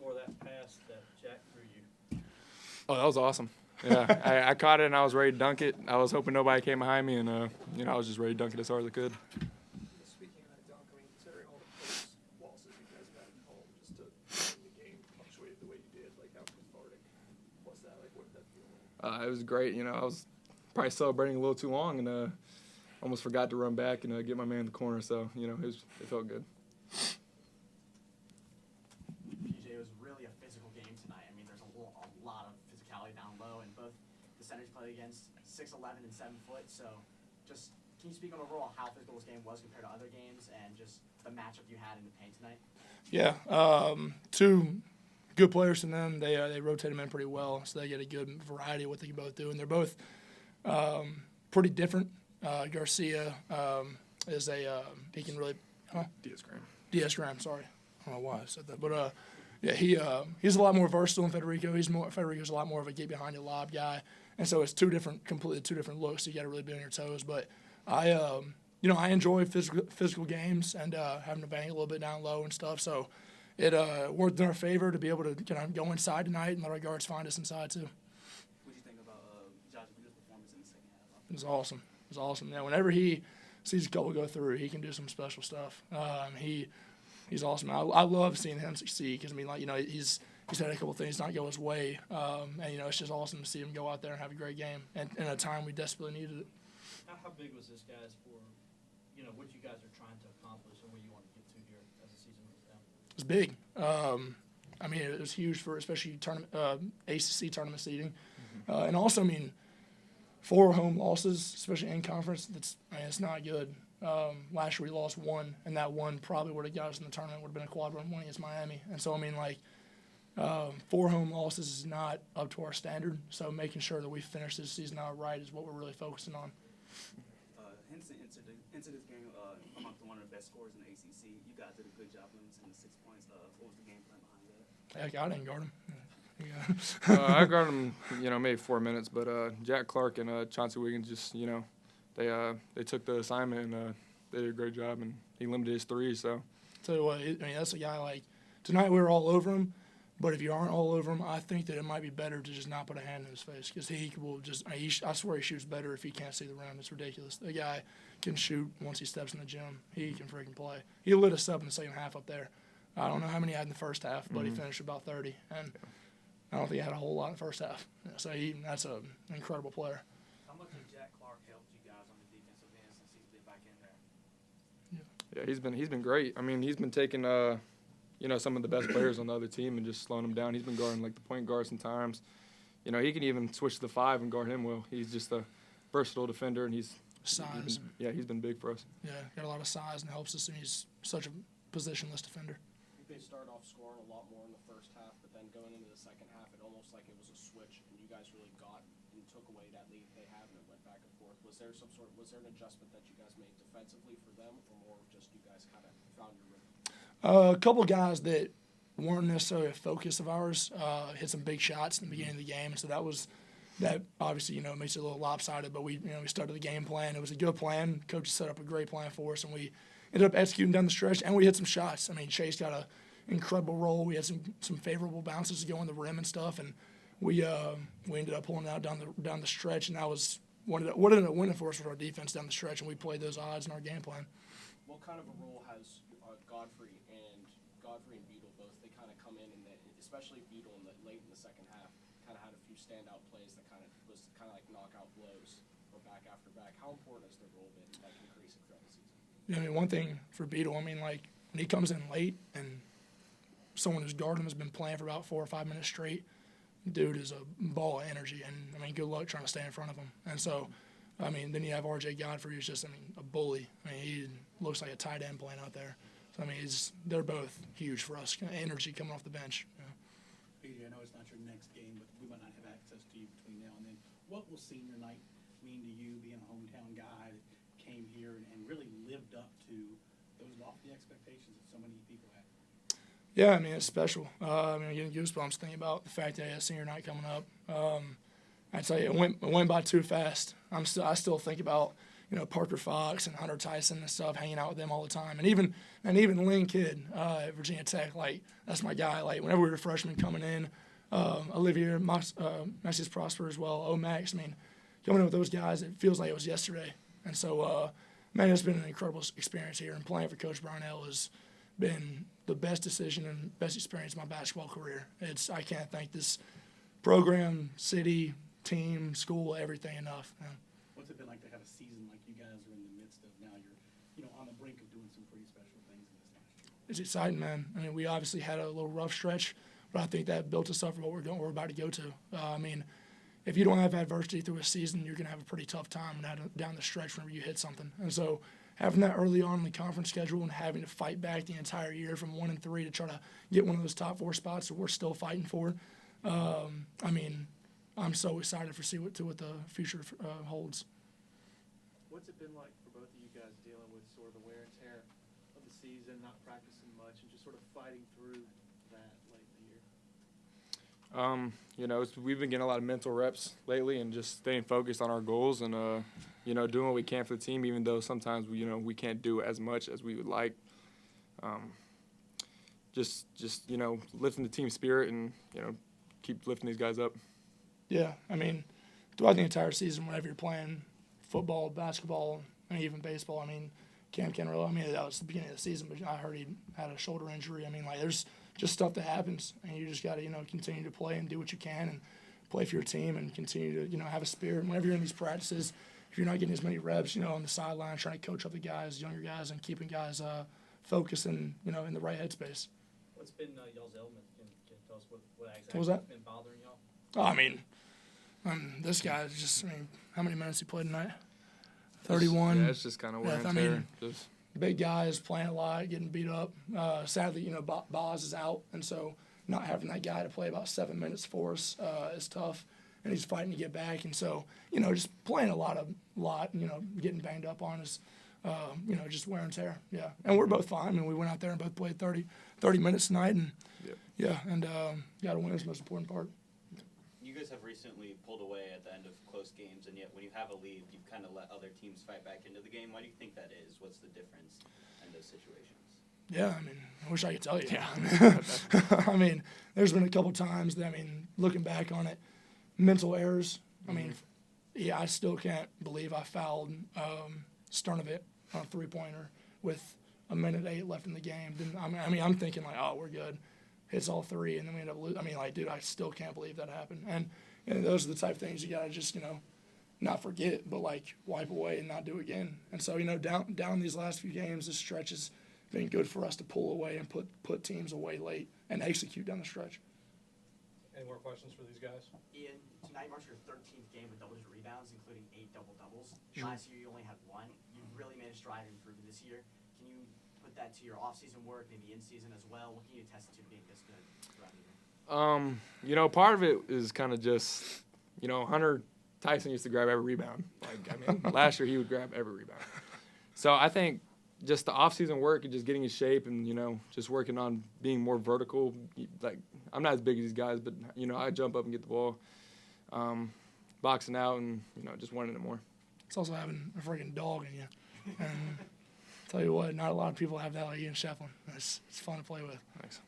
score that pass that Jack threw you? Oh, that was awesome. Yeah, I caught it and I was ready to dunk it. I was hoping nobody came behind me, and I was just ready to dunk it as hard as I could. Speaking of that dunk, I mean, considering all the close losses you guys have had at home, just to win the game punctuated the way you did, like how cathartic was that? Like, what did that feel like? It was great. I was probably celebrating a little too long and almost forgot to run back and get my man in the corner. So it felt good. PJ, it was really a physical game tonight. I mean, there's a lot of physicality down low, and both the centers played against 6'11" and 7 foot. So, just can you speak on overall how physical this game was compared to other games, and just the matchup you had in the paint tonight? Yeah, two good players in them. They rotate them in pretty well, so they get a good variety of what they can both do, and they're both pretty different. Garcia is he can really Diaz Graham. Sorry, I don't know why I said that, but he's a lot more versatile than Federico. Federico's a lot more of a get behind you lob guy, and so it's completely two different looks. So you got to really be on your toes. But I enjoy physical games and having to bang a little bit down low and stuff. So it worked in our favor to be able to kind of go inside tonight and let our guards find us inside too. What do you think about Josh's performance in the second half? It was awesome. It was awesome. Yeah, whenever he sees a couple go through, he can do some special stuff. He's awesome. I love seeing him succeed because, he's had a couple things not go his way. It's just awesome to see him go out there and have a great game and in a time we desperately needed it. How big was this, guys, for what you guys are trying to accomplish and where you want to get to here as the season moves down? It's big. It was huge for especially ACC tournament seeding. And also, 4 home losses, especially in conference, it's not good. Last year we lost 1, and that 1 probably would have got us in the tournament, would have been a quad run win against Miami. And so, 4 home losses is not up to our standard. So making sure that we finish this season out right is what we're really focusing on. Henson entered this game among one of the best scorers in the ACC. You guys did a good job limiting the 6 points. What was the game plan behind that? Heck, I didn't guard him. I guarded him, maybe 4 minutes, but Jack Clark and Chauncey Wiggins just, they took the assignment and they did a great job, and he limited his threes. So, tell you what, that's a guy like tonight we were all over him, but if you aren't all over him, I think that it might be better to just not put a hand in his face because he will just. I swear he shoots better if he can't see the rim. It's ridiculous. The guy can shoot once he steps in the gym. He can freaking play. He lit us up in the second half up there. I don't know how many he had in the first half, but he finished about 30, and I don't think he had a whole lot in the first half. So that's an incredible player. How much has Jack Clark helped you guys on the defensive end since he's been back in there? Yeah, he's been great. He's been taking some of the best players on the other team and just slowing them down. He's been guarding like the point guard sometimes. He can even switch to the 5 and guard him well. He's just a versatile defender, and he's been big for us. Yeah, got a lot of size and helps us, and he's such a positionless defender. They started off scoring a lot more in the first half, but then going into the second half, it almost like it was a switch, and you guys really got and took away that lead they had, and it went back and forth. Was there an adjustment that you guys made defensively for them, or more of just you guys kind of found your rhythm? A couple guys that weren't necessarily a focus of ours hit some big shots in the beginning of the game, and so that obviously makes it a little lopsided. But we started the game plan. It was a good plan. Coach set up a great plan for us, and we ended up executing down the stretch, and we hit some shots. Chase got an incredible roll. We had some favorable bounces to go on the rim and stuff, and we ended up pulling out down the stretch, and that was what ended up winning for us with our defense down the stretch, and we played those odds in our game plan. What kind of a role has Godfrey and Beadle both? They kind of come in, and especially Beadle late in the second half, kind of had a few standout plays that was like knockout blows or back after back. How important has their role been increasing throughout the season? One thing for Beadle, when he comes in late and someone who's guarding him has been playing for about 4 or 5 minutes straight, dude is a ball of energy, and good luck trying to stay in front of him. And so, then you have R.J. Godfrey, who's just, a bully. He looks like a tight end playing out there. So, they're both huge for us, kind of energy coming off the bench. PJ, I know it's not your next game, but we might not have access to you between now and then. What will senior night mean to you, being a hometown guy that came here and really lived up to those lofty expectations that so many people had? Yeah, it's special. I'm getting goosebumps thinking about the fact that I had senior night coming up. I tell you, it went by too fast. I still think about Parker Fox and Hunter Tyson and stuff, hanging out with them all the time. And even Lynn Kidd at Virginia Tech, like, that's my guy. Like, whenever we were freshmen coming in, Olivier, Maxius Prosper as well, Max, I mean, coming in with those guys, it feels like it was yesterday. And so, man, it's been an incredible experience here. And playing for Coach Brownell has been the best decision and best experience of my basketball career. I can't thank this program, city, team, school, everything enough. Man. What's it been like to have a season like you guys are in the midst of now? You're, on the brink of doing some pretty special things in this last year. It's exciting, man. I mean, we obviously had a little rough stretch, but I think that built us up for what we're about to go to. I mean, if you don't have adversity through a season, you're going to have a pretty tough time down the stretch whenever you hit something. And so having that early on in the conference schedule and having to fight back the entire year from 1-3 to try to get one of those top 4 spots that we're still fighting for, I mean, I'm so excited for what the future holds. What's it been like for both of you guys dealing with sort of the wear and tear of the season, not practicing much, and just sort of fighting through that late in the year? We've been getting a lot of mental reps lately and just staying focused on our goals and, doing what we can for the team, even though sometimes, we can't do as much as we would like. Just lifting the team spirit and, keep lifting these guys up. Yeah, I mean, throughout the entire season, whenever you're playing football, basketball, and even baseball, I mean, Cam Kenrell, I mean, that was the beginning of the season, but I heard he had a shoulder injury. I mean, like, there's just stuff that happens, and you just got to, continue to play and do what you can and play for your team and continue to, have a spirit. And whenever you're in these practices, if you're not getting as many reps, on the sideline, trying to coach up the guys, younger guys, and keeping guys focused and, in the right headspace. What's been y'all's element? Can you tell us what exactly was that? has been bothering y'all? Oh, I mean, this guy is just, how many minutes he played tonight? 31. Yeah, it's just kind of wear and tear. I mean, just big guys playing a lot, getting beat up. Sadly, Boz is out, and so not having that guy to play about 7 minutes for us is tough, and he's fighting to get back. And so, just playing a lot, getting banged up on us, just wear and tear. Yeah, and we're both fine. I mean, we went out there and both played 30 minutes tonight, and got to win is the most important part. You guys have recently pulled away at the end of close games, and yet when you have a lead, you've kind of let other teams fight back into the game. Why do you think that is? What's the difference in those situations? Yeah, I mean, I wish I could tell you. Yeah. I mean, there's been a couple times that, looking back on it, mental errors. I mean, I still can't believe I fouled Sternovit on a three-pointer with 1:08 left in the game. Then I'm thinking like, oh, we're good. Hits all 3, and then we end up losing. I mean, like, dude, I still can't believe that happened. And those are the type of things you gotta just, not forget, but like wipe away and not do again. And so, down these last few games, this stretch has been good for us to pull away and put teams away late and execute down the stretch. Any more questions for these guys? Ian, tonight marks your 13th game with double-digit rebounds, including 8 double-doubles. Last year you only had 1. You've really made a stride and improved this year. Can you put that to your off-season work, maybe in-season as well? What can you attest to being this good throughout the year? Part of it is kind of just, Hunter Tyson used to grab every rebound. Last year he would grab every rebound. So I think just the off-season work and just getting in shape and, just working on being more vertical. Like, I'm not as big as these guys, but, I jump up and get the ball, boxing out and, just wanting it more. It's also having a freaking dog in you. And tell you what, not a lot of people have that like Ian Schieffelin. It's fun to play with. Thanks.